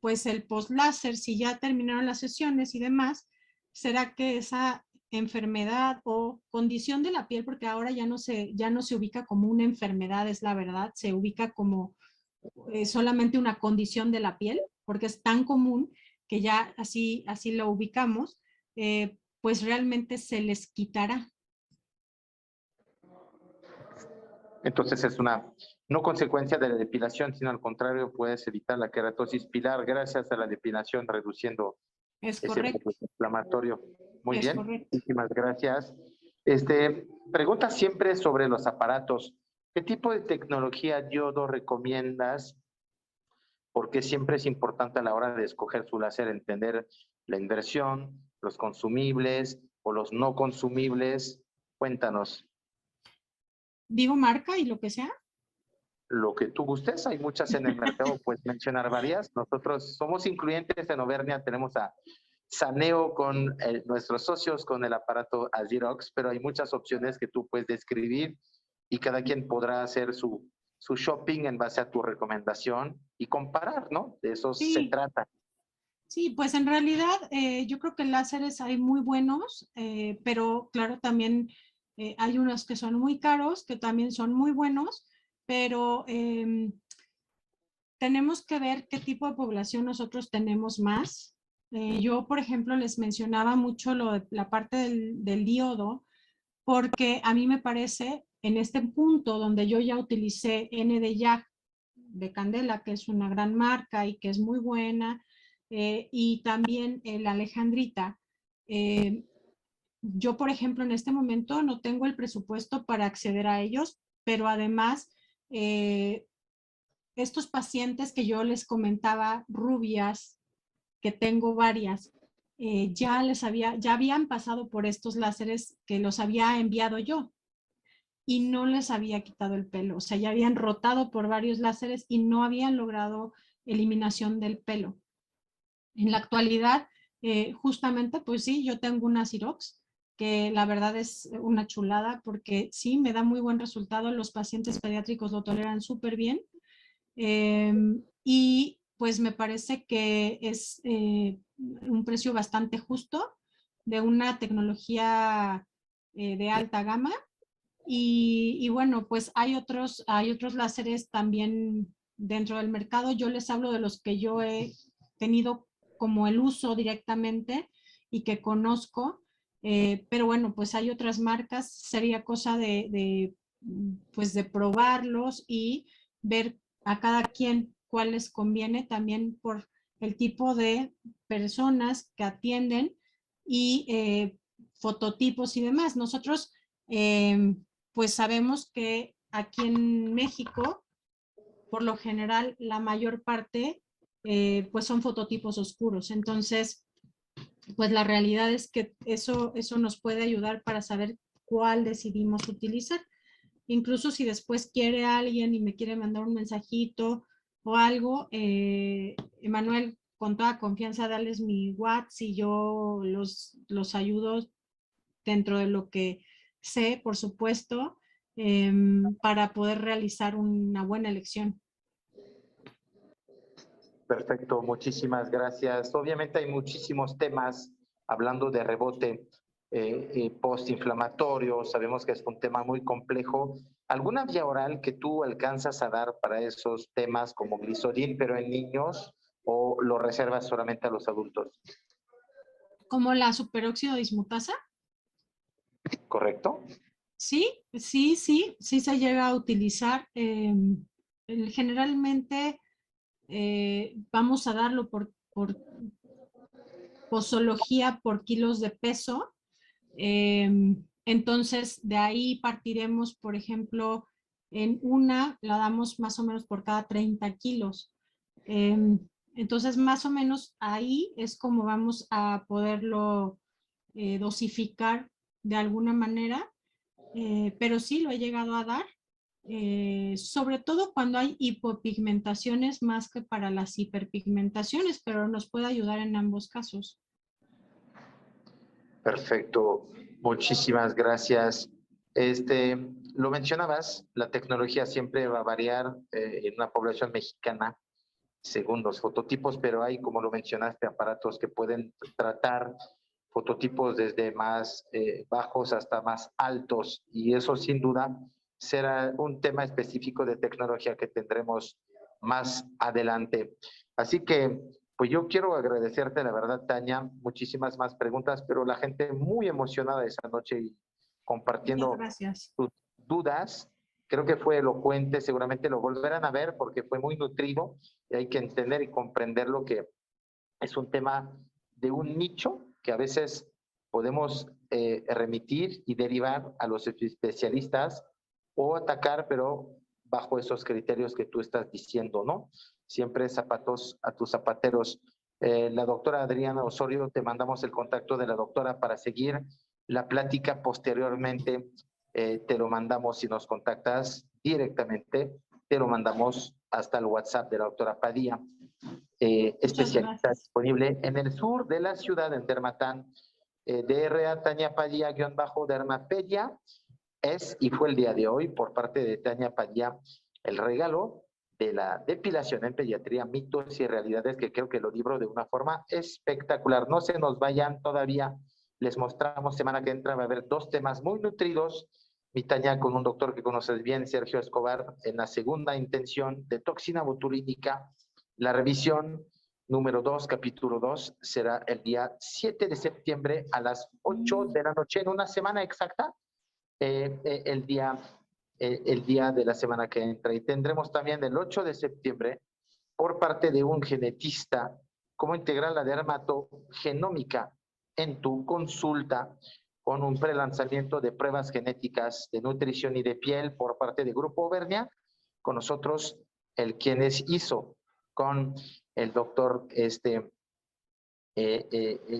pues el post-láser, si ya terminaron las sesiones y demás, será que esa enfermedad o condición de la piel, porque ahora ya no se ubica como una enfermedad, es la verdad, se ubica como solamente una condición de la piel, porque es tan común que ya así lo ubicamos, pues realmente se les quitará. Entonces es una no consecuencia de la depilación, sino al contrario, puedes evitar la queratosis pilar gracias a la depilación, reduciendo Es ese correcto. proceso inflamatorio. Muy Es bien, correcto. muchísimas gracias. Pregunta siempre sobre los aparatos. ¿Qué tipo de tecnología yodo recomiendas? Porque siempre es importante a la hora de escoger su láser entender la inversión, los consumibles o los no consumibles. Cuéntanos. Digo marca y lo que sea. Lo que tú gustes, hay muchas en el mercado, puedes mencionar varias. Nosotros somos incluyentes en Auvernia, tenemos a Saneo con nuestros socios con el aparato Azirox, pero hay muchas opciones que tú puedes describir y cada quien podrá hacer su shopping en base a tu recomendación y comparar, ¿no? De eso se Sí. trata. Sí, pues en realidad yo creo que láseres hay muy buenos, pero claro, también hay unos que son muy caros, que también son muy buenos, pero tenemos que ver qué tipo de población nosotros tenemos más. Yo, por ejemplo, les mencionaba mucho la parte del diodo, porque a mí me parece en este punto donde yo ya utilicé N de YAG de Candela, que es una gran marca y que es muy buena, y también la Alejandrita, yo, por ejemplo, en este momento no tengo el presupuesto para acceder a ellos, pero además, estos pacientes que yo les comentaba, rubias, que tengo varias, ya habían pasado por estos láseres que los había enviado yo y no les había quitado el pelo. O sea, ya habían rotado por varios láseres y no habían logrado eliminación del pelo. En la actualidad, justamente, pues sí, yo tengo una Cirox, que la verdad es una chulada porque sí, me da muy buen resultado. Los pacientes pediátricos lo toleran súper bien. Y pues me parece que es un precio bastante justo de una tecnología de alta gama. Y bueno, pues hay otros láseres también dentro del mercado. Yo les hablo de los que yo he tenido como el uso directamente y que conozco. Pero bueno, pues hay otras marcas. Sería cosa pues de probarlos y ver a cada quien cuál les conviene también por el tipo de personas que atienden y fototipos y demás. Nosotros pues sabemos que aquí en México, por lo general, la mayor parte pues son fototipos oscuros. Entonces, pues la realidad es que eso nos puede ayudar para saber cuál decidimos utilizar. Incluso si después quiere alguien y me quiere mandar un mensajito o algo, Emanuel, con toda confianza, darles mi WhatsApp y yo los ayudo dentro de lo que sé, por supuesto, para poder realizar una buena elección. Perfecto, muchísimas gracias. Obviamente hay muchísimos temas hablando de rebote postinflamatorio. Sabemos que es un tema muy complejo. ¿Alguna vía oral que tú alcanzas a dar para esos temas como Glisolin, pero en niños, o lo reservas solamente a los adultos? ¿Como la superóxido dismutasa? ¿Correcto? Sí se llega a utilizar. Generalmente vamos a darlo por posología por kilos de peso. Entonces, de ahí partiremos, por ejemplo, en una la damos más o menos por cada 30 kilos. Entonces, más o menos ahí es como vamos a poderlo dosificar de alguna manera, pero sí lo he llegado a dar, sobre todo cuando hay hipopigmentaciones más que para las hiperpigmentaciones, pero nos puede ayudar en ambos casos. Perfecto, muchísimas gracias. Lo mencionabas, la tecnología siempre va a variar en una población mexicana según los fototipos, pero hay, como lo mencionaste, aparatos que pueden tratar fototipos desde más bajos hasta más altos, y eso sin duda será un tema específico de tecnología que tendremos más adelante. Así que, pues yo quiero agradecerte, la verdad, Tania, muchísimas más preguntas, pero la gente muy emocionada esa noche y compartiendo sus dudas. Creo que fue elocuente, seguramente lo volverán a ver porque fue muy nutrido y hay que entender y comprender lo que es un tema de un nicho que a veces podemos remitir y derivar a los especialistas o atacar, pero bajo esos criterios que tú estás diciendo, ¿no? Siempre zapatos a tus zapateros. La doctora Adriana Osorio, te mandamos el contacto de la doctora para seguir la plática posteriormente. Te lo mandamos si nos contactas directamente, te lo mandamos hasta el WhatsApp de la doctora Padilla. Especialista disponible en el sur de la ciudad, en Dermatán. DRA Tania Padilla-Dermapedia es y fue el día de hoy por parte de Tania Padilla el regalo de la depilación en pediatría, mitos y realidades, que creo que lo libro de una forma espectacular. No se nos vayan todavía, les mostramos semana que entra, va a haber 2 temas muy nutridos. Mi Tania con un doctor que conoces bien, Sergio Escobar, en la segunda intención de toxina botulínica. La revisión número 2, capítulo 2, será el día 7 de septiembre a las 8 de la noche, en una semana exacta. El día el día de la semana que entra. Y tendremos también el 8 de septiembre, por parte de un genetista, cómo integrar la dermatogenómica en tu consulta con un prelanzamiento de pruebas genéticas de nutrición y de piel por parte de Grupo Auvernia. Con nosotros, quienes hizo con el doctor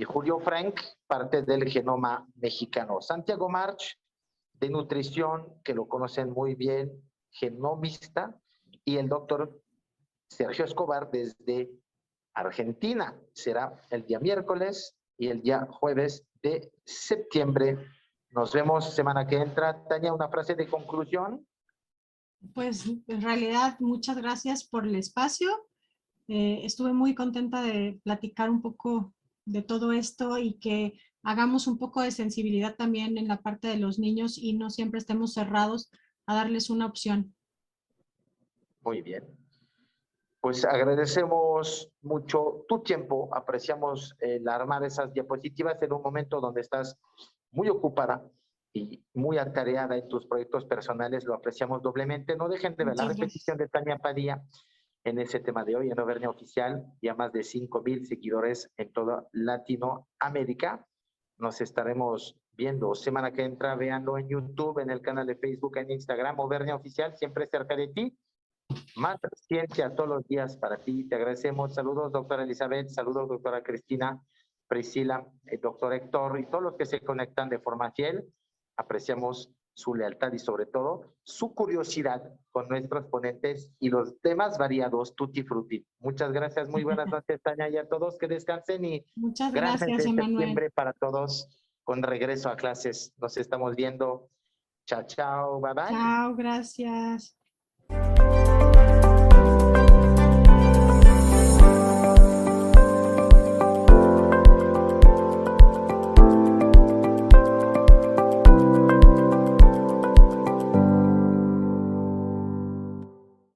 Julio Frank, parte del genoma mexicano. Santiago March, de nutrición, que lo conocen muy bien, genomista, y el doctor Sergio Escobar desde Argentina. Será el día miércoles y el día jueves de septiembre. Nos vemos semana que entra. Tania, una frase de conclusión. Pues en realidad muchas gracias por el espacio. Estuve muy contenta de platicar un poco de todo esto y que hagamos un poco de sensibilidad también en la parte de los niños y no siempre estemos cerrados a darles una opción. Muy bien. Pues agradecemos mucho tu tiempo, apreciamos el armar esas diapositivas en un momento donde estás muy ocupada y muy atareada en tus proyectos personales, lo apreciamos doblemente. No dejen de ver la repetición de Tania Padilla en ese tema de hoy en Auvernia Oficial, ya más de 5,000 seguidores en toda Latinoamérica. Nos estaremos viendo semana que entra, véanlo en YouTube, en el canal de Facebook, en Instagram, Auvernia Oficial, siempre cerca de ti. Más ciencia todos los días para ti. Te agradecemos. Saludos, doctora Elizabeth. Saludos, doctora Cristina, Priscila, el doctor Héctor y todos los que se conectan de forma fiel. Apreciamos su lealtad y sobre todo su curiosidad con nuestros ponentes y los temas variados tutti frutti. Muchas gracias. Muy buenas noches, Tania, y a todos que descansen y muchas gran gracias, mes de Emanuel. septiembre para todos con regreso a clases. Nos estamos viendo. Chao, chao. Bye, bye. Chao, gracias.